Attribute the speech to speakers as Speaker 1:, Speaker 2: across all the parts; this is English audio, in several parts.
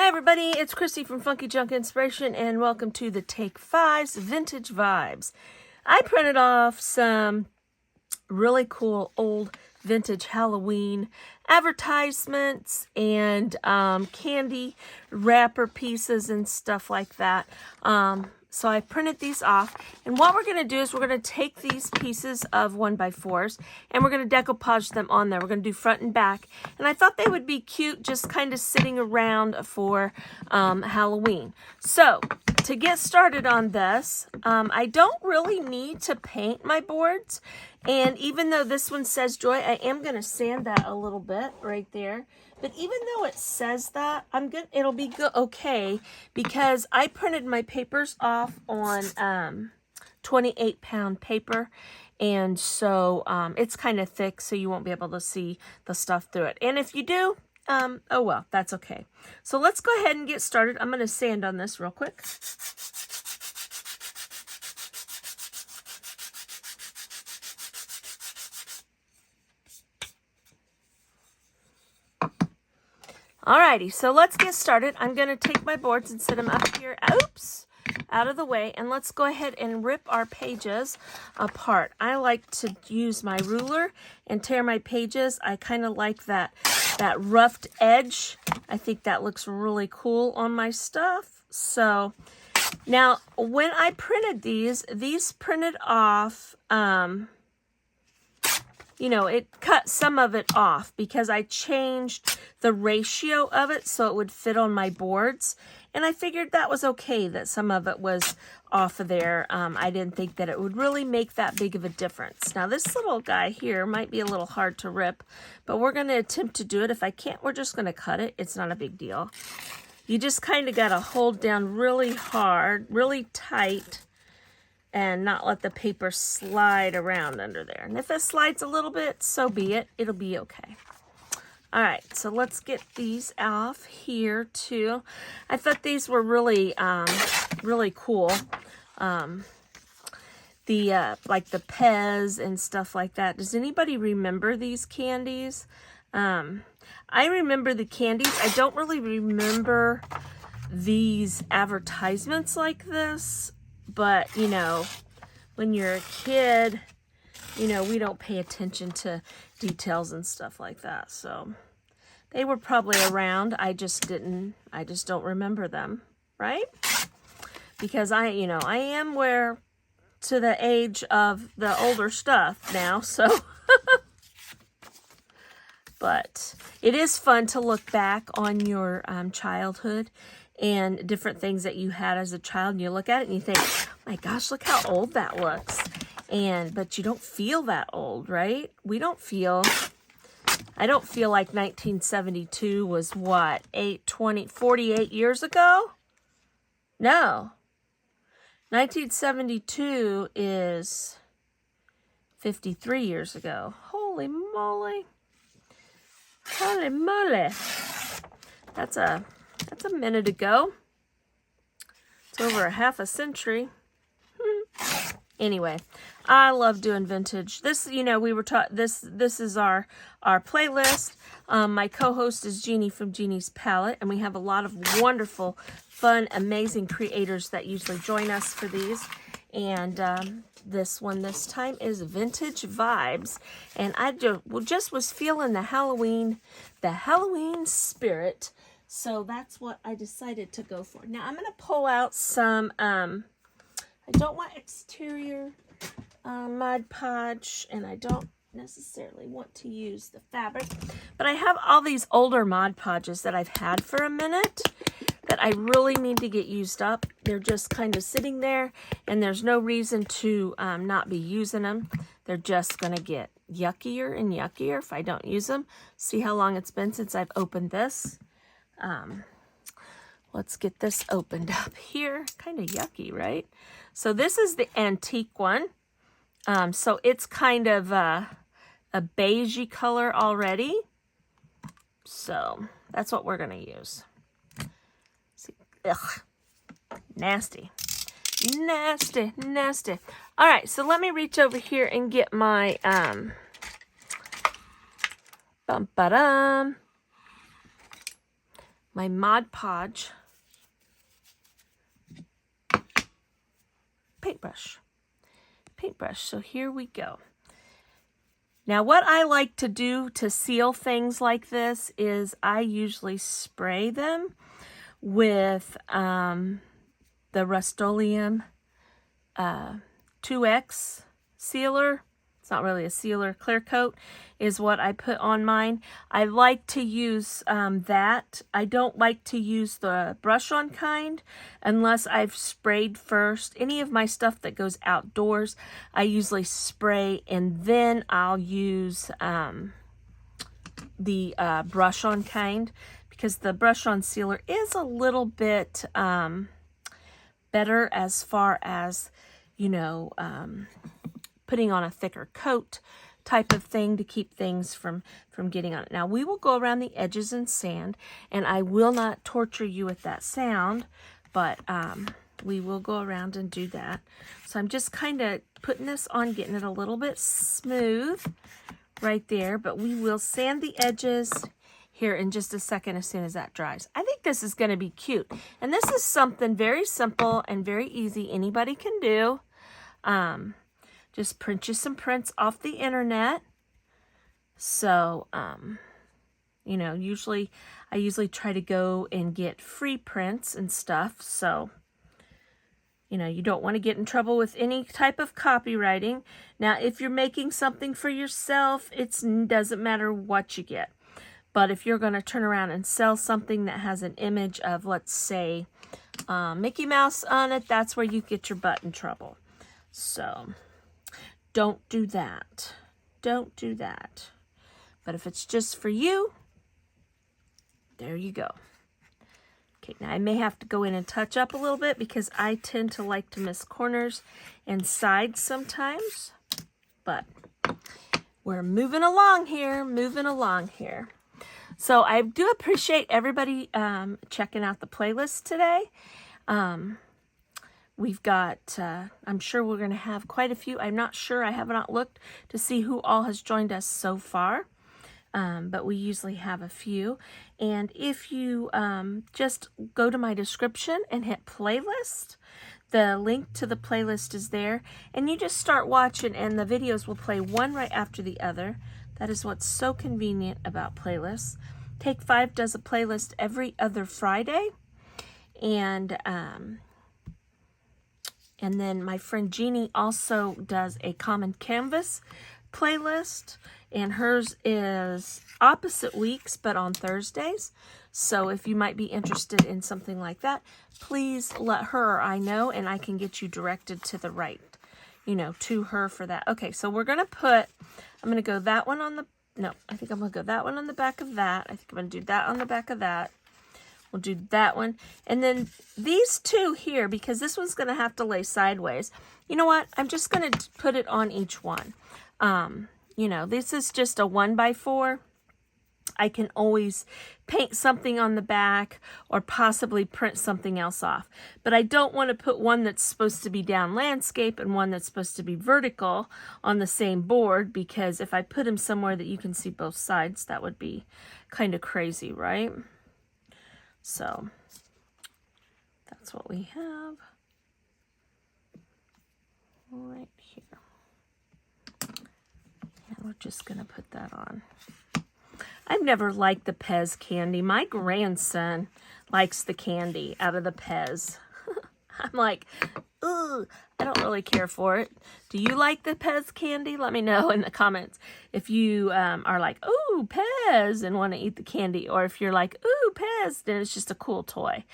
Speaker 1: Hi everybody, it's Christy from Funky Junk Inspiration and welcome to the Take 5's Vintage Vibes. I printed off some really cool old vintage Halloween advertisements and candy wrapper pieces and stuff like that. So I printed these off, and what we're going to do is we're going to take these pieces of 1x4s and we're going to decoupage them on there. We're going to do front and back, and I thought they would be cute just kind of sitting around for Halloween. So to get started on this, I don't really need to paint my boards, and even though this one says Joy, I am going to sand that a little bit right there. But even though it says that, it'll be good, okay, because I printed my papers off on 28-pound paper, and so it's kind of thick, so you won't be able to see the stuff through it. And if you do, oh well, that's okay. So let's go ahead and get started. I'm going to sand on this real quick. Alrighty, so let's get started. I'm going to take my boards and set them up here, out of the way, and let's go ahead and rip our pages apart. I like to use my ruler and tear my pages. I kind of like that roughed edge. I think that looks really cool on my stuff. So now when I printed these printed off, you know, it cut some of it off because I changed the ratio of it so it would fit on my boards. And I figured that was okay that some of it was off of there. I didn't think that it would really make that big of a difference. Now this little guy here might be a little hard to rip, but we're going to attempt to do it. If I can't, we're just going to cut it. It's not a big deal. You just kind of got to hold down really hard, really tight, and not let the paper slide around under there. And if it slides a little bit, so be it. It'll be okay. All right, so let's get these off here too. I thought these were really, really cool. Like the Pez and stuff like that. Does anybody remember these candies? I remember the candies. I don't really remember these advertisements like this. But, you know, when you're a kid, you know, we don't pay attention to details and stuff like that. So they were probably around. I just don't remember them, right? Because I am to the age of the older stuff now, so. But it is fun to look back on your childhood and different things that you had as a child, and you look at it and you think, oh my gosh, look how old that looks. But you don't feel that old, right? I don't feel like 1972 was what, 48 years ago? No. 1972 is 53 years ago. Holy moly. Holy moly. That's a minute ago. It's over a half a century. Anyway, I love doing vintage. This, you know, we were taught this is our playlist. My co-host is Jeanie from Jeanie's Palette, and we have a lot of wonderful, fun, amazing creators that usually join us for these. And this one this time is Vintage Vibes, and I just was feeling the Halloween spirit. So that's what I decided to go for. Now I'm going to pull out some, I don't want exterior Mod Podge, and I don't necessarily want to use the fabric, but I have all these older Mod Podges that I've had for a minute that I really need to get used up. They're just kind of sitting there, and there's no reason to not be using them. They're just going to get yuckier and yuckier if I don't use them. See how long it's been since I've opened this. Let's get this opened up here. Kind of yucky, right? So this is the antique one. So it's kind of a beigey color already. So that's what we're going to use. See, ugh, nasty. Nasty, nasty. All right, so let me reach over here and get my, bum-ba-dum. my Mod Podge paintbrush. So here we go. Now what I like to do to seal things like this is I usually spray them with the Rust-Oleum 2X sealer. It's not really a sealer, clear coat is what I put on mine. I like to use that. I don't like to use the brush-on kind unless I've sprayed first. Any of my stuff that goes outdoors, I usually spray and then I'll use the brush-on kind, because the brush-on sealer is a little bit better as far as, you know, putting on a thicker coat type of thing to keep things from getting on it. Now we will go around the edges and sand, and I will not torture you with that sound, but we will go around and do that. So I'm just kind of putting this on, getting it a little bit smooth right there, but we will sand the edges here in just a second as soon as that dries. I think this is going to be cute, and this is something very simple and very easy anybody can do. Just print you some prints off the internet. So, you know, I usually try to go and get free prints and stuff. So, you know, you don't want to get in trouble with any type of copywriting. Now, if you're making something for yourself, it doesn't matter what you get. But if you're going to turn around and sell something that has an image of, let's say, Mickey Mouse on it, that's where you get your butt in trouble. So don't do that. Don't do that. But if it's just for you, there you go. Okay, now I may have to go in and touch up a little bit because I tend to like to miss corners and sides sometimes. But we're moving along here, So I do appreciate everybody checking out the playlist today. We've got, I'm sure we're going to have quite a few. I'm not sure. I have not looked to see who all has joined us so far. But we usually have a few. And if you just go to my description and hit playlist, the link to the playlist is there. And you just start watching and the videos will play one right after the other. That is what's so convenient about playlists. Take 5 does a playlist every other Friday. And then my friend Jeanie also does a Common Canvas playlist, and hers is opposite weeks, but on Thursdays. So if you might be interested in something like that, please let her or I know, and I can get you directed to the right, you know, to her for that. Okay, so we're going to put, I'm going to go that one on the, no, I think I'm going to go that one on the back of that. I think I'm going to do that on the back of that. We'll do that one. And then these two here, because this one's going to have to lay sideways. You know what? I'm just going to put it on each one. You know, this is just a 1x4. I can always paint something on the back or possibly print something else off. But I don't want to put one that's supposed to be down landscape and one that's supposed to be vertical on the same board, because if I put them somewhere that you can see both sides, that would be kind of crazy, right? So that's what we have right here. And we're just going to put that on. I've never liked the Pez candy. My grandson likes the candy out of the Pez. I'm like, ugh, I don't really care for it. Do you like the Pez candy? Let me know in the comments if you are like, ooh, Pez, and want to eat the candy, or if you're like, ooh, Pez, then it's just a cool toy.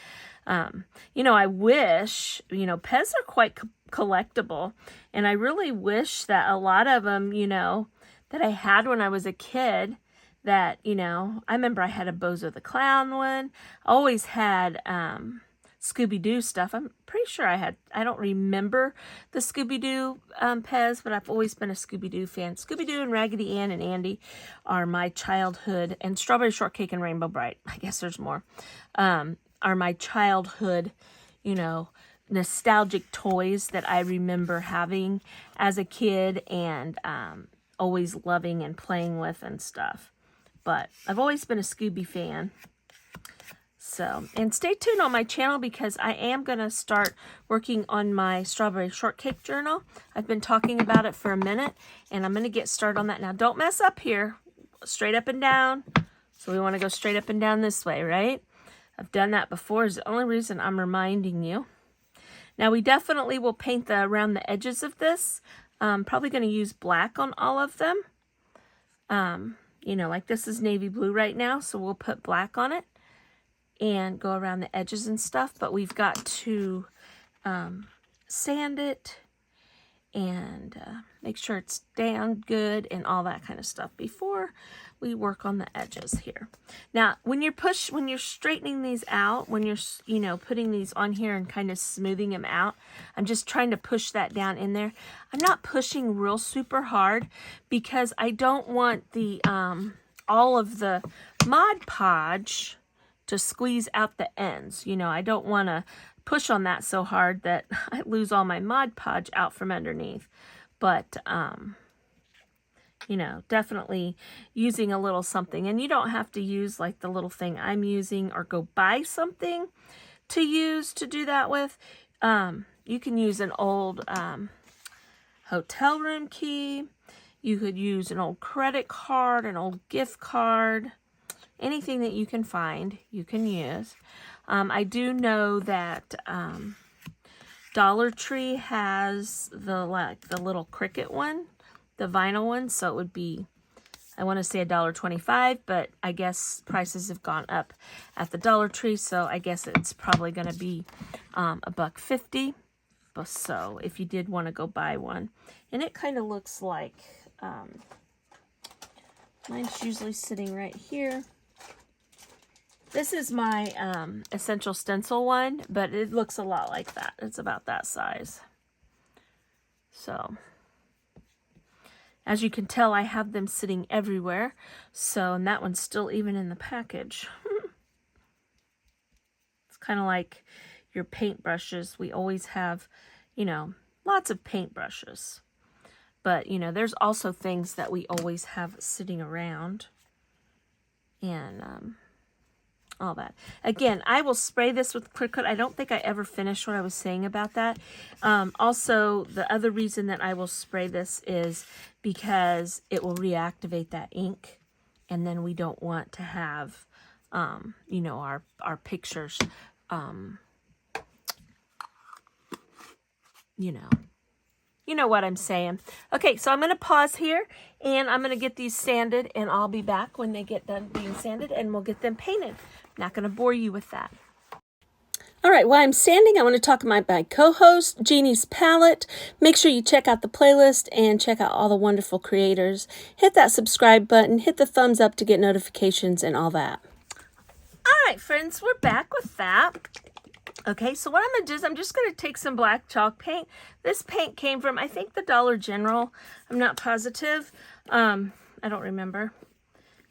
Speaker 1: You know, I wish, you know, Pez are quite collectible, and I really wish that a lot of them, you know, that I had when I was a kid, that, you know, I remember I had a Bozo the Clown one. I always had Scooby-Doo stuff. I'm pretty sure I don't remember the Scooby-Doo Pez, but I've always been a Scooby-Doo fan. Scooby-Doo and Raggedy Ann and Andy are my childhood, and Strawberry Shortcake and Rainbow Bright, I guess there's more, are my childhood, you know, nostalgic toys that I remember having as a kid and always loving and playing with and stuff. But I've always been a Scooby fan. So, and stay tuned on my channel because I am going to start working on my strawberry shortcake journal. I've been talking about it for a minute, and I'm going to get started on that. Now, don't mess up here. Straight up and down. So we want to go straight up and down this way, right? I've done that before. Is the only reason I'm reminding you. Now, we definitely will paint around the edges of this. Probably going to use black on all of them. You know, like this is navy blue right now, so we'll put black on it and go around the edges and stuff. But we've got to sand it and make sure it's down good and all that kind of stuff before we work on the edges here. Now, when you're straightening these out, when you're, you know, putting these on here and kind of smoothing them out, I'm just trying to push that down in there. I'm not pushing real super hard because I don't want the all of the Mod Podge to squeeze out the ends. You know, I don't want to push on that so hard that I lose all my Mod Podge out from underneath. But you know, definitely using a little something. And you don't have to use like the little thing I'm using or go buy something to use to do that with. You can use an old hotel room key. You could use an old credit card, an old gift card. Anything that you can find, you can use. I do know that Dollar Tree has the little Cricut one, the vinyl one, so it would be, I want to say $1.25, but I guess prices have gone up at the Dollar Tree, so I guess it's probably going to be $1.50. So if you did want to go buy one, and it kind of looks like mine's usually sitting right here. This is my essential stencil one, but it looks a lot like that. It's about that size. So as you can tell, I have them sitting everywhere. So, and that one's still even in the package. It's kind of like your paintbrushes. We always have, you know, lots of paintbrushes. But, you know, there's also things that we always have sitting around. And all that. Again, I will spray this with Cricut. I don't think I ever finished what I was saying about that. Also, the other reason that I will spray this is because it will reactivate that ink, and then we don't want to have, you know, our pictures, you know what I'm saying. Okay, so I'm going to pause here, and I'm going to get these sanded, and I'll be back when they get done being sanded, and we'll get them painted. Not going to bore you with that. All right, while I'm sanding, I want to talk about my co-host, Jeanie's Palette. Make sure you check out the playlist and check out all the wonderful creators. Hit that subscribe button, hit the thumbs up to get notifications and all that. All right, friends, we're back with that. Okay, so what I'm going to do is I'm just going to take some black chalk paint. This paint came from, I think, the Dollar General. I'm not positive. I don't remember.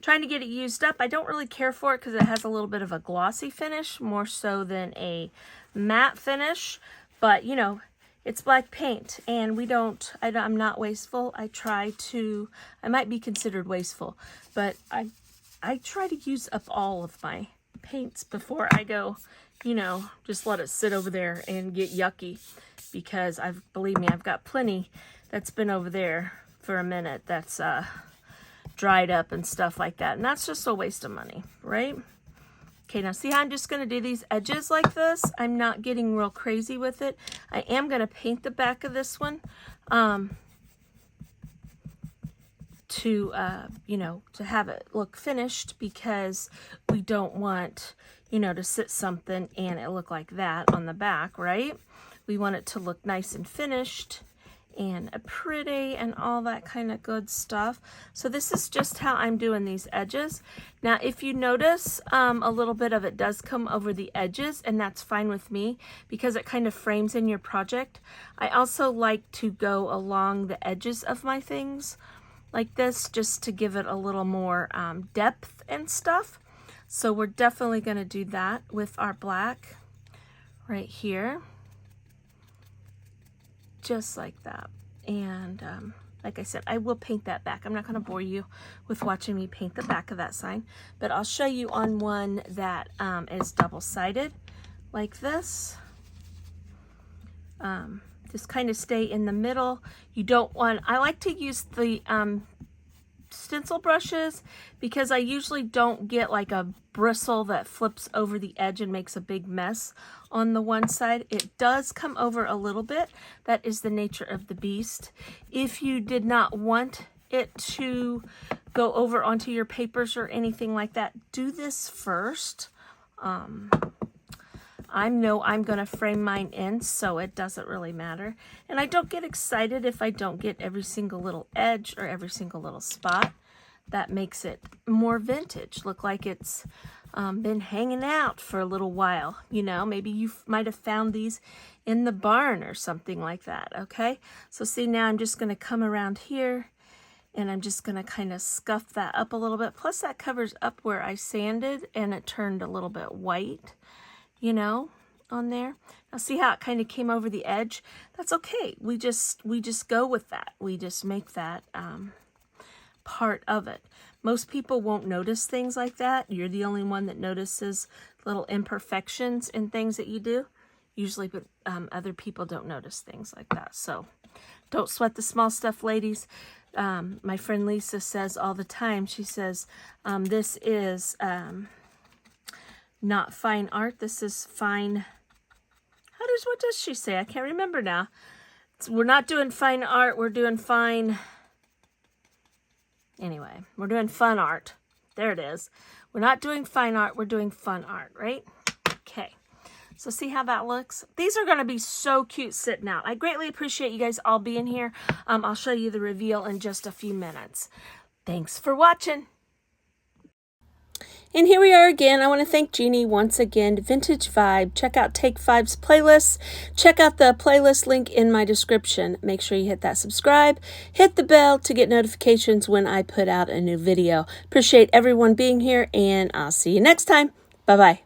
Speaker 1: Trying to get it used up. I don't really care for it because it has a little bit of a glossy finish, more so than a matte finish. But, you know, it's black paint, and I'm not wasteful. I might be considered wasteful, but I try to use up all of my paints before I go, you know, just let it sit over there and get yucky, because believe me, I've got plenty that's been over there for a minute that's dried up and stuff like that, and that's just a waste of money, right? Okay, now see how I'm just going to do these edges like this? I'm not getting real crazy with it. I am going to paint the back of this one to, you know, to have it look finished, because we don't want, you know, to sit something and it look like that on the back, right? We want it to look nice and finished and pretty and all that kind of good stuff. So this is just how I'm doing these edges. Now, if you notice, a little bit of it does come over the edges, and that's fine with me because it kind of frames in your project. I also like to go along the edges of my things like this, just to give it a little more depth and stuff. So we're definitely going to do that with our black right here. Just like that. And like I said, I will paint that back. I'm not going to bore you with watching me paint the back of that sign, but I'll show you on one that is double-sided like this. Just kind of stay in the middle. You don't want, I like to use the stencil brushes because I usually don't get like a bristle that flips over the edge and makes a big mess on the one side. It does come over a little bit. That is the nature of the beast. If you did not want it to go over onto your papers or anything like that, do this first. I know I'm going to frame mine in, so it doesn't really matter. And I don't get excited if I don't get every single little edge or every single little spot. That makes it more vintage, look like it's been hanging out for a little while. You know, maybe you might have found these in the barn or something like that, okay? So see, now I'm just going to come around here, and I'm just going to kind of scuff that up a little bit. Plus that covers up where I sanded, and it turned a little bit white, you know, on there. Now see how it kind of came over the edge? That's okay. We just go with that. We just make that part of it. Most people won't notice things like that. You're the only one that notices little imperfections in things that you do. Usually, but other people don't notice things like that. So don't sweat the small stuff, ladies. My friend Lisa says all the time, she says, this is not fine art. This is fine. What does she say? I can't remember now. We're not doing fine art. We're doing fine. Anyway, we're doing fun art. There it is. We're not doing fine art. We're doing fun art, right? Okay. So see how that looks? These are going to be so cute sitting out. I greatly appreciate you guys all being here. I'll show you the reveal in just a few minutes. Thanks for watching. And here we are again. I want to thank Jeanie once again. Vintage Vibe. Check out Take 5's playlists. Check out the playlist link in my description. Make sure you hit that subscribe. Hit the bell to get notifications when I put out a new video. Appreciate everyone being here, and I'll see you next time. Bye-bye.